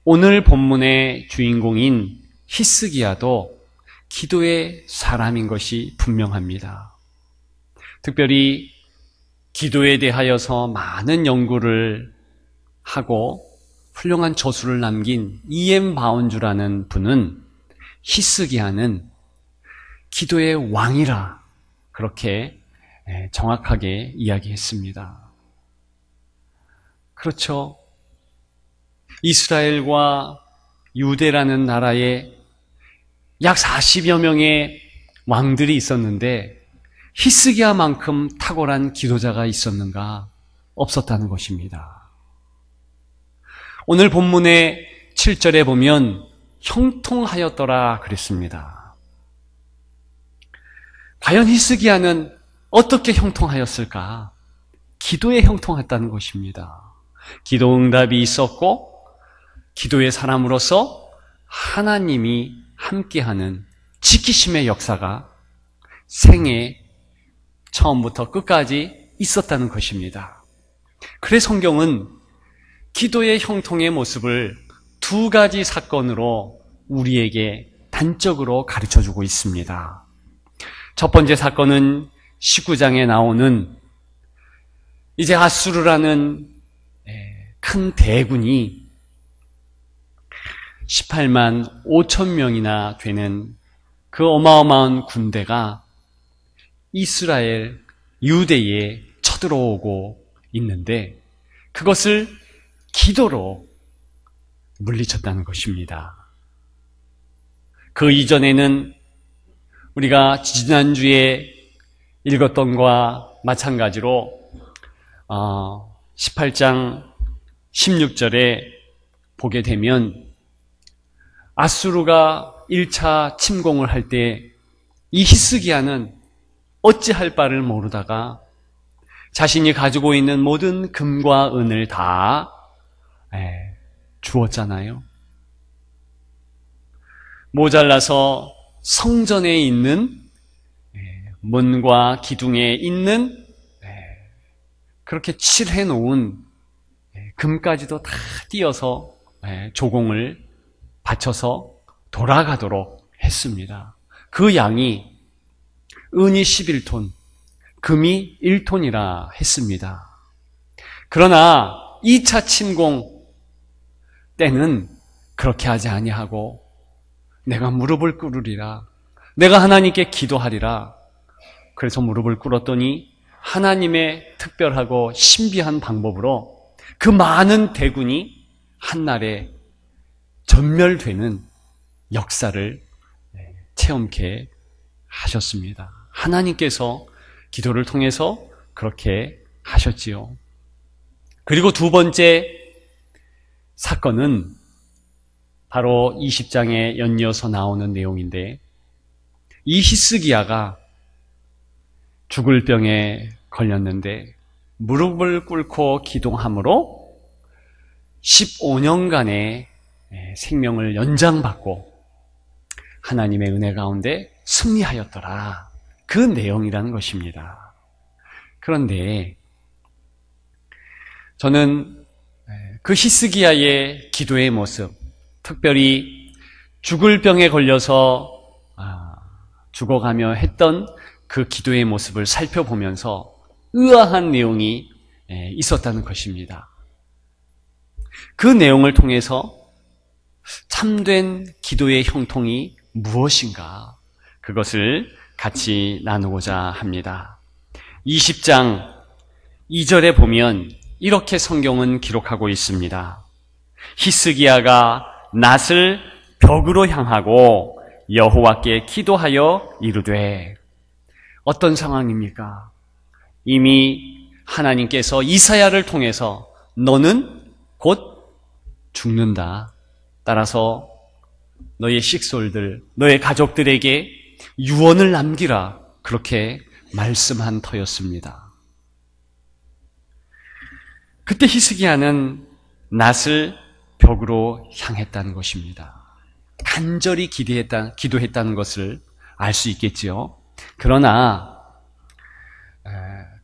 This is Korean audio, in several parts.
오늘 본문의 주인공인 히스기야도 기도의 사람인 것이 분명합니다. 특별히 기도에 대하여서 많은 연구를 하고 훌륭한 저술을 남긴 E.M. 바운주라는 분은 히스기야는 기도의 왕이라 그렇게 정확하게 이야기했습니다. 그렇죠. 이스라엘과 유대라는 나라에 약 40여 명의 왕들이 있었는데 히스기야만큼 탁월한 기도자가 있었는가? 없었다는 것입니다. 오늘 본문의 7절에 보면 형통하였더라 그랬습니다. 과연 히스기야는 어떻게 형통하였을까? 기도에 형통했다는 것입니다. 기도 응답이 있었고 기도의 사람으로서 하나님이 함께하는 지키심의 역사가 생애 처음부터 끝까지 있었다는 것입니다. 그래서 성경은 기도의 형통의 모습을 두 가지 사건으로 우리에게 단적으로 가르쳐주고 있습니다. 첫 번째 사건은 19장에 나오는 이제 아수르라는 큰 대군이 18만 5천 명이나 되는 그 어마어마한 군대가 이스라엘, 유대에 쳐들어오고 있는데 그것을 기도로 물리쳤다는 것입니다. 그 이전에는 우리가 지난주에 읽었던 것과 마찬가지로 18장 16절에 보게 되면 아수르가 1차 침공을 할 때 이 히스기야는 어찌할 바를 모르다가 자신이 가지고 있는 모든 금과 은을 다 주었잖아요. 모자라서 성전에 있는 문과 기둥에 있는 그렇게 칠해 놓은 금까지도 다 띄어서 조공을 바쳐서 돌아가도록 했습니다. 그 양이 은이 11톤, 금이 1톤이라 했습니다. 그러나 2차 침공 때는 그렇게 하지 아니하고 내가 무릎을 꿇으리라, 내가 하나님께 기도하리라. 그래서 무릎을 꿇었더니 하나님의 특별하고 신비한 방법으로 그 많은 대군이 한날에 전멸되는 역사를 체험케 하셨습니다. 하나님께서 기도를 통해서 그렇게 하셨지요. 그리고 두 번째 사건은 바로 20장에 연이어서 나오는 내용인데 이 히스기야가 죽을 병에 걸렸는데 무릎을 꿇고 기도함으로 15년간의 생명을 연장받고 하나님의 은혜 가운데 승리하였더라. 그 내용이라는 것입니다. 그런데 저는 그 히스기야의 기도의 모습, 특별히 죽을 병에 걸려서 죽어가며 했던 그 기도의 모습을 살펴보면서 의아한 내용이 있었다는 것입니다. 그 내용을 통해서 참된 기도의 형통이 무엇인가, 그것을 같이 나누고자 합니다. 20장 2절에 보면 이렇게 성경은 기록하고 있습니다. 히스기야가 낫을 벽으로 향하고 여호와께 기도하여 이르되, 어떤 상황입니까? 이미 하나님께서 이사야를 통해서 너는 곧 죽는다. 따라서 너의 식솔들, 너의 가족들에게 유언을 남기라. 그렇게 말씀한 터였습니다. 그때 히스기야는 낫을 벽으로 향했다는 것입니다. 간절히 기도했다는 것을 알 수 있겠지요. 그러나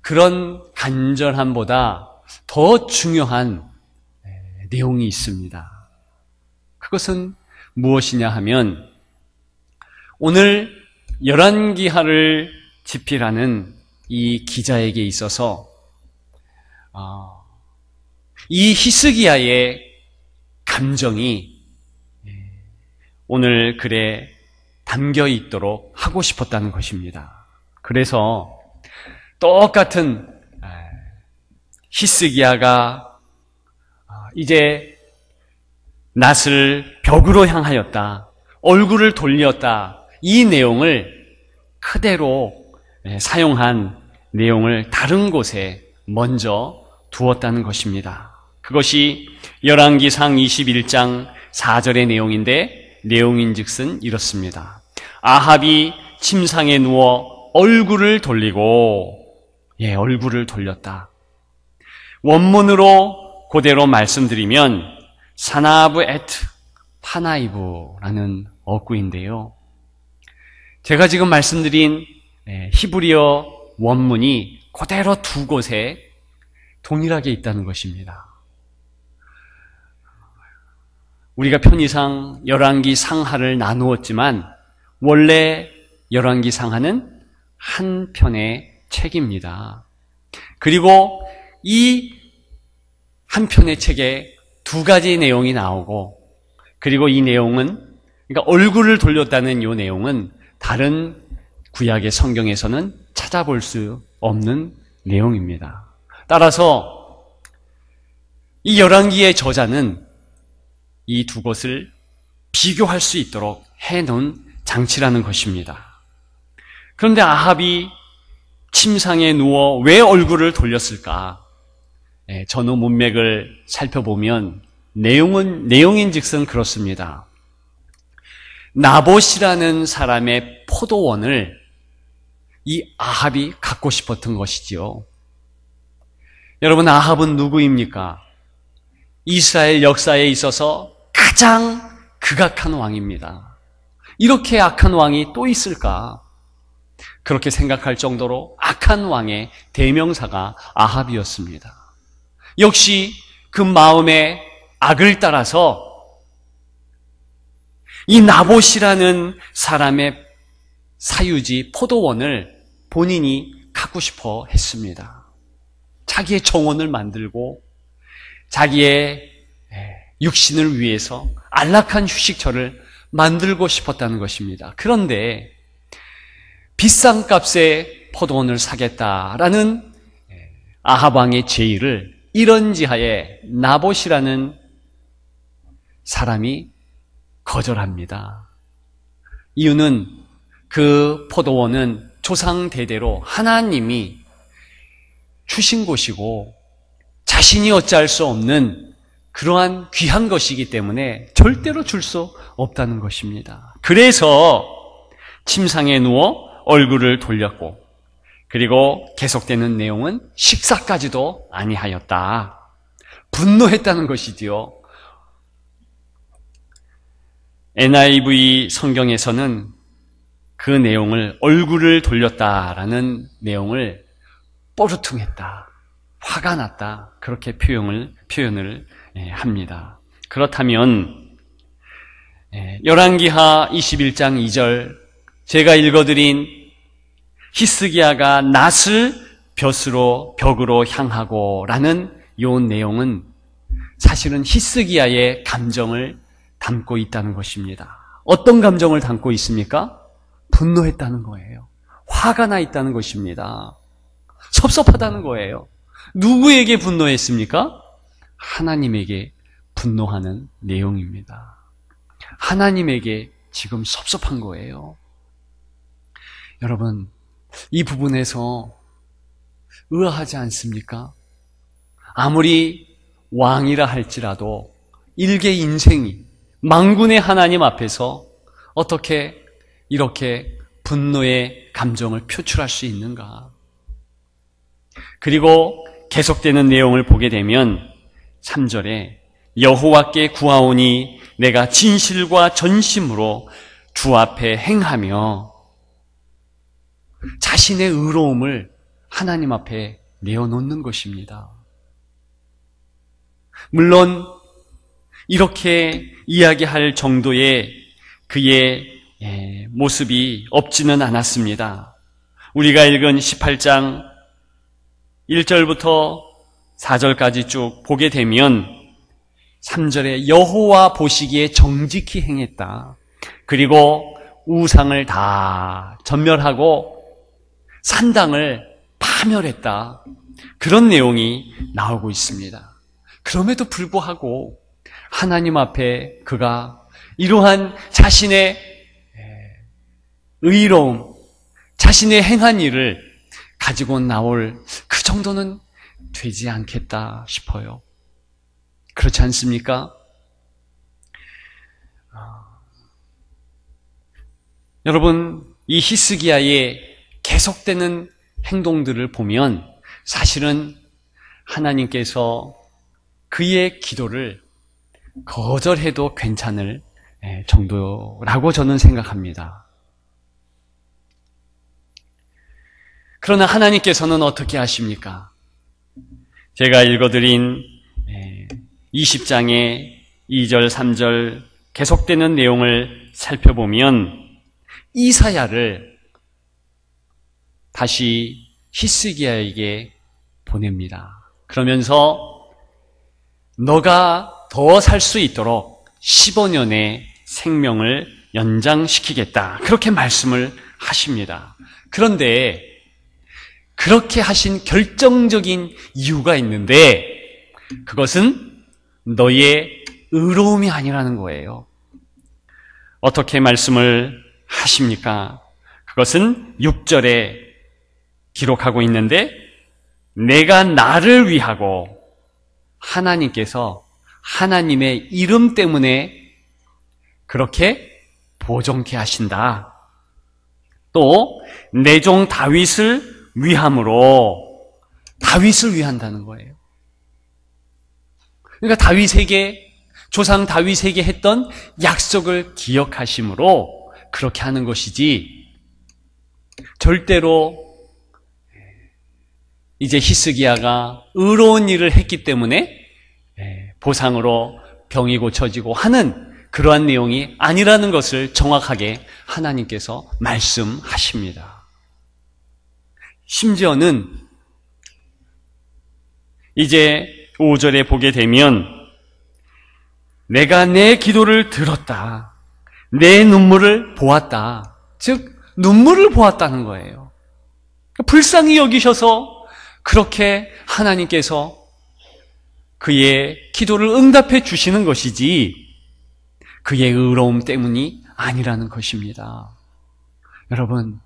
그런 간절함보다 더 중요한 내용이 있습니다. 그것은 무엇이냐 하면 오늘 열왕기하를 집필하는 이 기자에게 있어서 이 히스기야의 감정이 오늘 글에 담겨 있도록 하고 싶었다는 것입니다. 그래서 똑같은 히스기야가 이제 낫을 벽으로 향하였다, 얼굴을 돌렸다, 이 내용을 그대로 사용한 내용을 다른 곳에 먼저 두었다는 것입니다. 그것이 열왕기상 21장 4절의 내용인데 내용인즉슨 이렇습니다. 아합이 침상에 누워 얼굴을 돌리고, 얼굴을 돌렸다. 원문으로 그대로 말씀드리면 사나브 에트 파나이브라는 어구인데요. 제가 지금 말씀드린 히브리어 원문이 그대로 두 곳에 동일하게 있다는 것입니다. 우리가 편의상 열왕기 상하를 나누었지만 원래 열왕기 상하는 한 편의 책입니다. 그리고 이 한 편의 책에 두 가지 내용이 나오고, 그리고 이 내용은, 그러니까 얼굴을 돌렸다는 이 내용은 다른 구약의 성경에서는 찾아볼 수 없는 내용입니다. 따라서 이 열왕기의 저자는 이 두 것을 비교할 수 있도록 해놓은 장치라는 것입니다. 그런데 아합이 침상에 누워 왜 얼굴을 돌렸을까? 전후 문맥을 살펴보면 내용인즉슨 그렇습니다. 나봇이라는 사람의 포도원을 이 아합이 갖고 싶었던 것이지요. 여러분, 아합은 누구입니까? 이스라엘 역사에 있어서 가장 극악한 왕입니다. 이렇게 악한 왕이 또 있을까? 그렇게 생각할 정도로 악한 왕의 대명사가 아합이었습니다. 역시 그 마음의 악을 따라서 이 나봇이라는 사람의 사유지 포도원을 본인이 갖고 싶어 했습니다. 자기의 정원을 만들고 자기의 육신을 위해서 안락한 휴식처를 만들고 싶었다는 것입니다. 그런데 비싼 값에 포도원을 사겠다라는 아합 왕의 제의를 이런 지하에 나봇이라는 사람이 거절합니다. 이유는 그 포도원은 조상 대대로 하나님이 주신 곳이고 자신이 어찌할 수 없는 그러한 귀한 것이기 때문에 절대로 줄 수 없다는 것입니다. 그래서 침상에 누워 얼굴을 돌렸고, 그리고 계속되는 내용은 식사까지도 아니하였다. 분노했다는 것이지요. NIV 성경에서는 그 내용을 얼굴을 돌렸다라는 내용을 뻐루퉁했다, 화가 났다, 그렇게 표현을 합니다. 그렇다면 열왕기하 21장 2절 제가 읽어드린 히스기야가 낫을 벽으로 향하고 라는 이 내용은 사실은 히스기야의 감정을 담고 있다는 것입니다. 어떤 감정을 담고 있습니까? 분노했다는 거예요. 화가 나 있다는 것입니다. 섭섭하다는 거예요. 누구에게 분노했습니까? 하나님에게 분노하는 내용입니다. 하나님에게 지금 섭섭한 거예요. 여러분, 이 부분에서 의아하지 않습니까? 아무리 왕이라 할지라도 일개 인생이 만군의 하나님 앞에서 어떻게 이렇게 분노의 감정을 표출할 수 있는가? 그리고 계속되는 내용을 보게 되면 3절에 여호와께 구하오니 내가 진실과 전심으로 주 앞에 행하며, 자신의 의로움을 하나님 앞에 내어놓는 것입니다. 물론 이렇게 이야기할 정도의 그의 모습이 없지는 않았습니다. 우리가 읽은 18장 1절부터 4절까지 쭉 보게 되면 3절에 여호와 보시기에 정직히 행했다. 그리고 우상을 다 전멸하고 산당을 파멸했다. 그런 내용이 나오고 있습니다. 그럼에도 불구하고 하나님 앞에 그가 이러한 자신의 의로움, 자신의 행한 일을 가지고 나올 그 정도는 되지 않겠다 싶어요. 그렇지 않습니까? 여러분, 이 히스기야의 계속되는 행동들을 보면 사실은 하나님께서 그의 기도를 거절해도 괜찮을 정도라고 저는 생각합니다. 그러나 하나님께서는 어떻게 하십니까? 제가 읽어드린 20장의 2절, 3절 계속되는 내용을 살펴보면 이사야를 다시 히스기야에게 보냅니다. 그러면서 너가 더 살 수 있도록 15년의 생명을 연장시키겠다. 그렇게 말씀을 하십니다. 그런데 그렇게 하신 결정적인 이유가 있는데 그것은 너의 의로움이 아니라는 거예요. 어떻게 말씀을 하십니까? 그것은 6절에 기록하고 있는데 내가 나를 위하고 하나님께서 하나님의 이름 때문에 그렇게 보존케 하신다. 또 내 종 다윗을 위함으로 다윗을 위한다는 거예요. 그러니까 다윗에게 조상 다윗에게 했던 약속을 기억하심으로 그렇게 하는 것이지 절대로 이제 히스기야가 의로운 일을 했기 때문에 보상으로 병이 고쳐지고 하는 그러한 내용이 아니라는 것을 정확하게 하나님께서 말씀하십니다. 심지어는 이제 5절에 보게 되면 내가 내 기도를 들었다. 내 눈물을 보았다. 즉 눈물을 보았다는 거예요. 불쌍히 여기셔서 그렇게 하나님께서 그의 기도를 응답해 주시는 것이지 그의 의로움 때문이 아니라는 것입니다. 여러분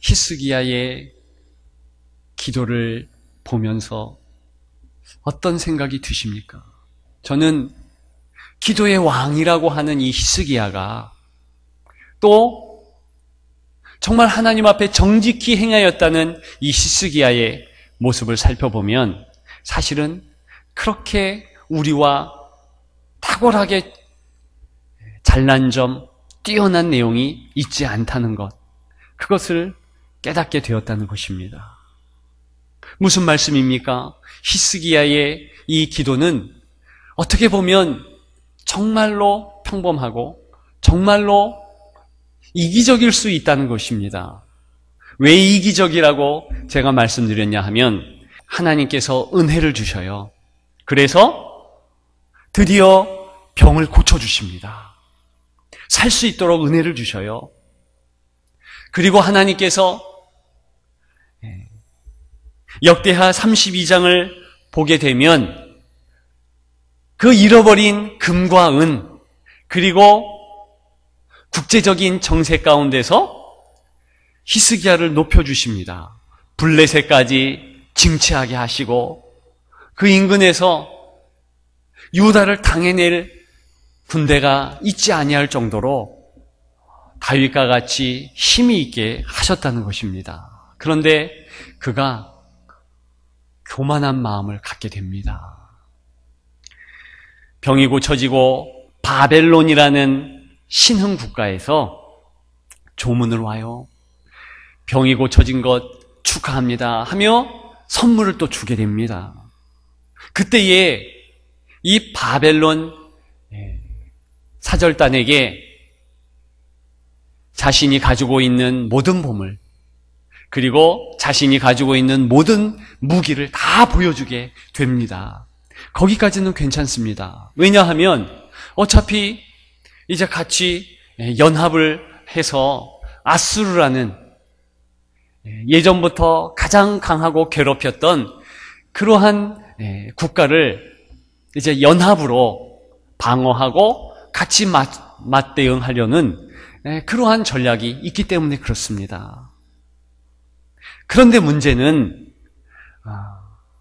히스기야의 기도를 보면서 어떤 생각이 드십니까? 저는 기도의 왕이라고 하는 이 히스기야가 또 정말 하나님 앞에 정직히 행하였다는 이 히스기야의 모습을 살펴보면 사실은 그렇게 우리와 탁월하게 잘난 점, 뛰어난 내용이 있지 않다는 것, 그것을 깨닫게 되었다는 것입니다. 무슨 말씀입니까? 히스기야의 이 기도는 어떻게 보면 정말로 평범하고 정말로 이기적일 수 있다는 것입니다. 왜 이기적이라고 제가 말씀드렸냐 하면 하나님께서 은혜를 주셔요. 그래서 드디어 병을 고쳐주십니다. 살 수 있도록 은혜를 주셔요. 그리고 하나님께서 역대하 32장을 보게 되면 그 잃어버린 금과 은 그리고 국제적인 정세 가운데서 히스기야를 높여주십니다. 블레셋까지 징치하게 하시고 그 인근에서 유다를 당해낼 군대가 있지 아니할 정도로 다윗과 같이 힘이 있게 하셨다는 것입니다. 그런데 그가 교만한 마음을 갖게 됩니다. 병이 고쳐지고 바벨론이라는 신흥 국가에서 조문을 와요. 병이 고쳐진 것 축하합니다 하며 선물을 또 주게 됩니다. 그때에 이 바벨론 사절단에게 자신이 가지고 있는 모든 보물, 그리고 자신이 가지고 있는 모든 무기를 다 보여주게 됩니다. 거기까지는 괜찮습니다. 왜냐하면 어차피 이제 같이 연합을 해서 아수르라는 예전부터 가장 강하고 괴롭혔던 그러한 국가를 이제 연합으로 방어하고 같이 맞대응하려는 그러한 전략이 있기 때문에 그렇습니다. 그런데 문제는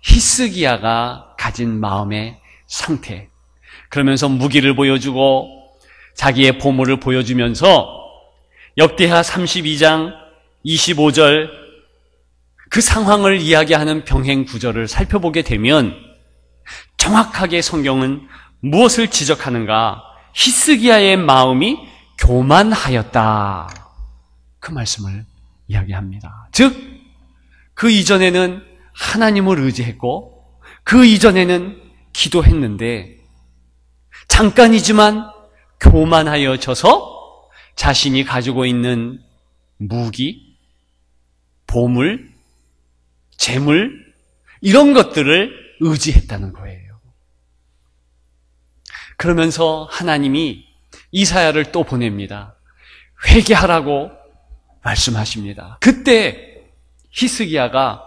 히스기야가 가진 마음의 상태, 그러면서 무기를 보여주고 자기의 보물을 보여주면서 역대하 32장 25절 그 상황을 이야기하는 병행 구절을 살펴보게 되면 정확하게 성경은 무엇을 지적하는가? 히스기야의 마음이 교만하였다, 그 말씀을 이야기합니다. 즉 그 이전에는 하나님을 의지했고 그 이전에는 기도했는데 잠깐이지만 교만하여져서 자신이 가지고 있는 무기, 보물, 재물, 이런 것들을 의지했다는 거예요. 그러면서 하나님이 이사야를 또 보냅니다. 회개하라고 말씀하십니다. 그때 히스기야가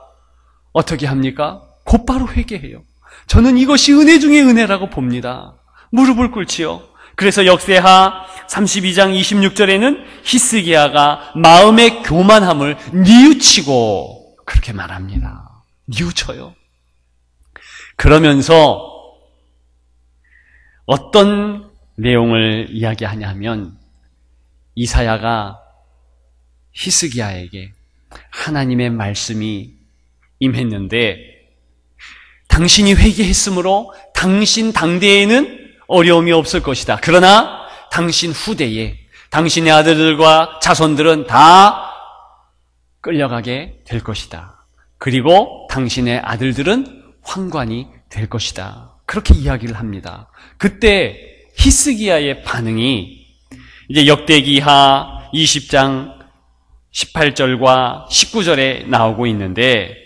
어떻게 합니까? 곧바로 회개해요. 저는 이것이 은혜 중에 은혜라고 봅니다. 무릎을 꿇지요. 그래서 역대하 32장 26절에는 히스기야가 마음의 교만함을 뉘우치고 그렇게 말합니다. 뉘우쳐요. 그러면서 어떤 내용을 이야기하냐면 이사야가 히스기야에게 하나님의 말씀이 임했는데 당신이 회개했으므로 당신 당대에는 어려움이 없을 것이다. 그러나 당신 후대에 당신의 아들들과 자손들은 다 끌려가게 될 것이다. 그리고 당신의 아들들은 환관이 될 것이다. 그렇게 이야기를 합니다. 그때 히스기야의 반응이 이제 역대기하 20장 18절과 19절에 나오고 있는데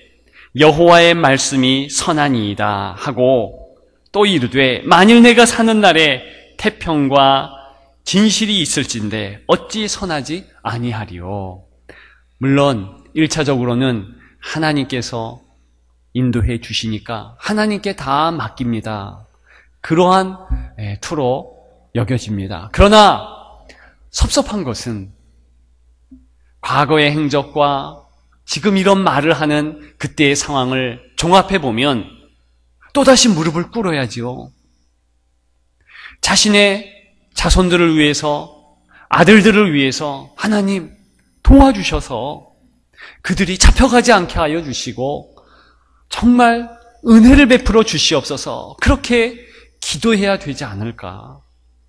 여호와의 말씀이 선하니이다 하고 또 이르되 만일 내가 사는 날에 태평과 진실이 있을진데 어찌 선하지 아니하리요. 물론 1차적으로는 하나님께서 인도해 주시니까 하나님께 다 맡깁니다. 그러한 투로 여겨집니다. 그러나 섭섭한 것은 과거의 행적과 지금 이런 말을 하는 그때의 상황을 종합해 보면 또다시 무릎을 꿇어야지요. 자신의 자손들을 위해서, 아들들을 위해서 하나님 도와주셔서 그들이 잡혀가지 않게 하여 주시고 정말 은혜를 베풀어 주시옵소서, 그렇게 기도해야 되지 않을까.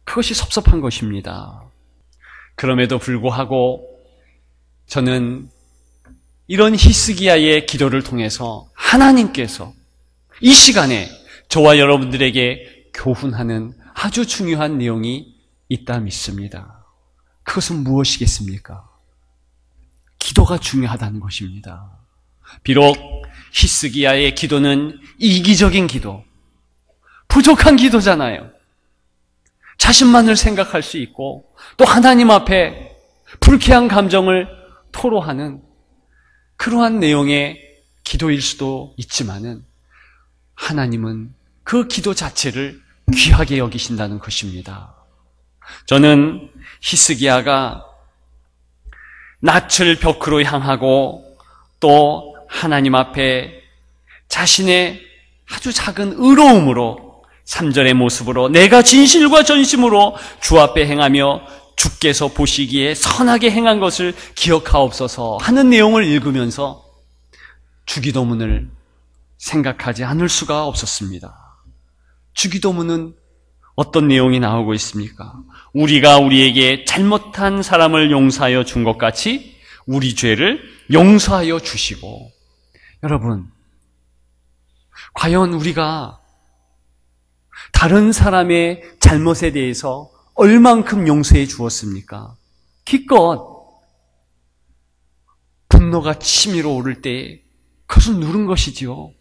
그것이 섭섭한 것입니다. 그럼에도 불구하고 저는 이런 히스기야의 기도를 통해서 하나님께서 이 시간에 저와 여러분들에게 교훈하는 아주 중요한 내용이 있다 믿습니다. 그것은 무엇이겠습니까? 기도가 중요하다는 것입니다. 비록 히스기야의 기도는 이기적인 기도, 부족한 기도잖아요. 자신만을 생각할 수 있고 또 하나님 앞에 불쾌한 감정을 토로하는 그러한 내용의 기도일 수도 있지만은 하나님은 그 기도 자체를 귀하게 여기신다는 것입니다. 저는 히스기야가 낯을 벽으로 향하고 또 하나님 앞에 자신의 아주 작은 의로움으로 3절의 모습으로 내가 진실과 전심으로 주 앞에 행하며 주께서 보시기에 선하게 행한 것을 기억하옵소서 하는 내용을 읽으면서 주기도문을 생각하지 않을 수가 없었습니다. 주기도문은 어떤 내용이 나오고 있습니까? 우리가 우리에게 잘못한 사람을 용서하여 준 것 같이 우리 죄를 용서하여 주시고. 여러분, 과연 우리가 다른 사람의 잘못에 대해서 얼만큼 용서해 주었습니까? 기껏 분노가 치밀어 오를 때 그것을 누른 것이지요.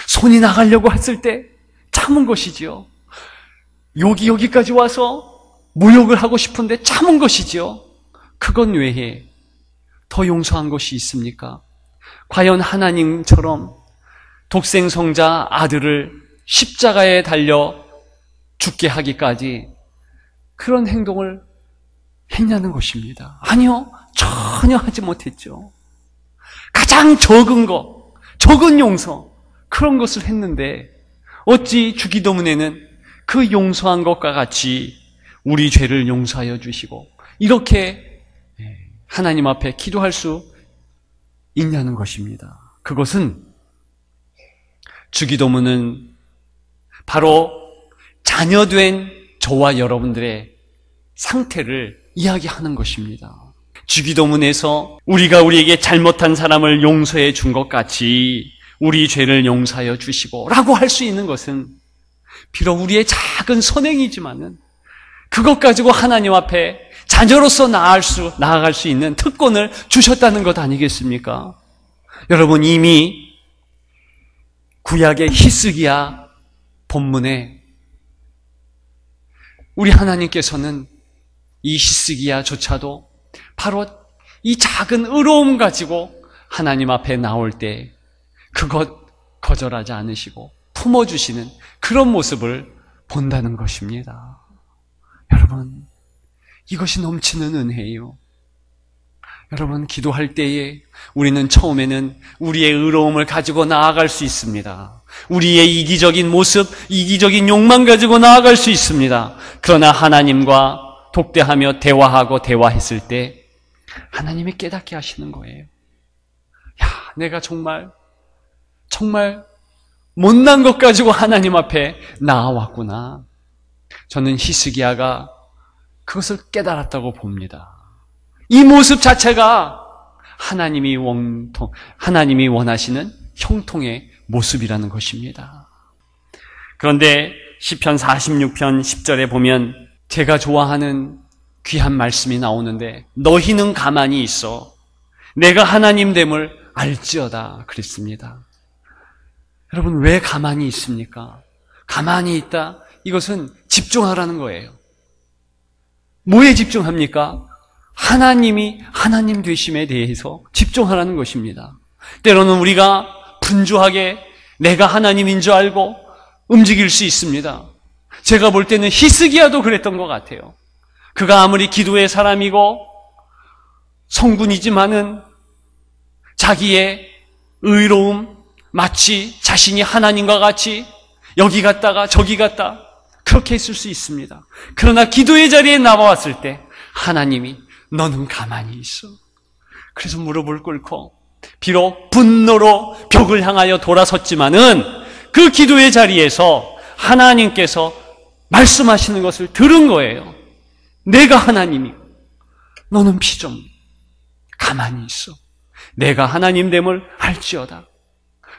손이 나가려고 했을 때 참은 것이지요. 여기까지 와서 모욕을 하고 싶은데 참은 것이지요. 그것 외에 더 용서한 것이 있습니까? 과연 하나님처럼 독생성자 아들을 십자가에 달려 죽게 하기까지 그런 행동을 했냐는 것입니다. 아니요, 전혀 하지 못했죠. 가장 적은 용서, 그런 것을 했는데 어찌 주기도문에는 그 용서한 것과 같이 우리 죄를 용서하여 주시고 이렇게 하나님 앞에 기도할 수 있냐는 것입니다. 그것은 주기도문은 바로 자녀된 저와 여러분들의 상태를 이야기하는 것입니다. 주기도문에서 우리가 우리에게 잘못한 사람을 용서해 준 것 같이 우리 죄를 용서하여 주시고 라고 할 수 있는 것은 비록 우리의 작은 선행이지만은 그것 가지고 하나님 앞에 자녀로서 나아갈 수 있는 특권을 주셨다는 것 아니겠습니까? 여러분, 이미 구약의 히스기야 본문에 우리 하나님께서는 이 히스기야조차도 바로 이 작은 의로움 가지고 하나님 앞에 나올 때 그것 거절하지 않으시고 품어주시는 그런 모습을 본다는 것입니다. 여러분, 이것이 넘치는 은혜예요. 여러분, 기도할 때에 우리는 처음에는 우리의 의로움을 가지고 나아갈 수 있습니다. 우리의 이기적인 모습, 이기적인 욕망 가지고 나아갈 수 있습니다. 그러나 하나님과 독대하며 대화했을 때 하나님이 깨닫게 하시는 거예요. 야, 내가 정말 못난 것 가지고 하나님 앞에 나아왔구나. 저는 히스기야가 그것을 깨달았다고 봅니다. 이 모습 자체가 하나님이 원하시는 형통의 모습이라는 것입니다. 그런데 시편 46편 10절에 보면 제가 좋아하는 귀한 말씀이 나오는데 너희는 가만히 있어 내가 하나님됨을 알지어다 그랬습니다. 여러분, 왜 가만히 있습니까? 가만히 있다, 이것은 집중하라는 거예요. 뭐에 집중합니까? 하나님이 하나님 되심에 대해서 집중하라는 것입니다. 때로는 우리가 분주하게 내가 하나님인 줄 알고 움직일 수 있습니다. 제가 볼 때는 히스기야도 그랬던 것 같아요. 그가 아무리 기도의 사람이고 성군이지만은 자기의 의로움, 마치 자신이 하나님과 같이 여기 갔다가 저기 갔다 그렇게 했을 수 있습니다. 그러나 기도의 자리에 나와왔을 때 하나님이 너는 가만히 있어. 그래서 무릎을 꿇고 비록 분노로 벽을 향하여 돌아섰지만은 그 기도의 자리에서 하나님께서 말씀하시는 것을 들은 거예요. 내가 하나님이고 너는 피 좀 가만히 있어. 내가 하나님됨을 알지어다.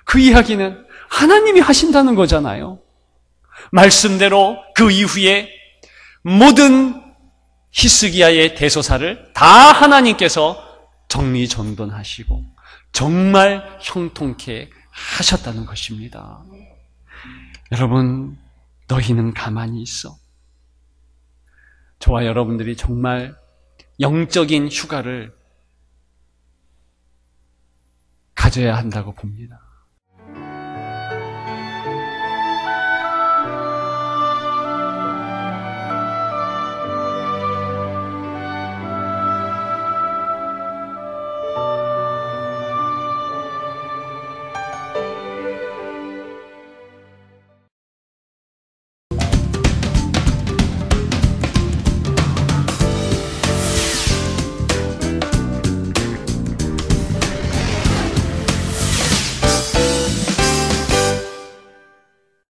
그 이야기는 하나님이 하신다는 거잖아요. 말씀대로 그 이후에 모든 히스기야의 대소사를 다 하나님께서 정리정돈하시고 정말 형통케 하셨다는 것입니다. 여러분, 너희는 가만히 있어. 저와 여러분들이 정말 영적인 휴가를 가져야 한다고 봅니다.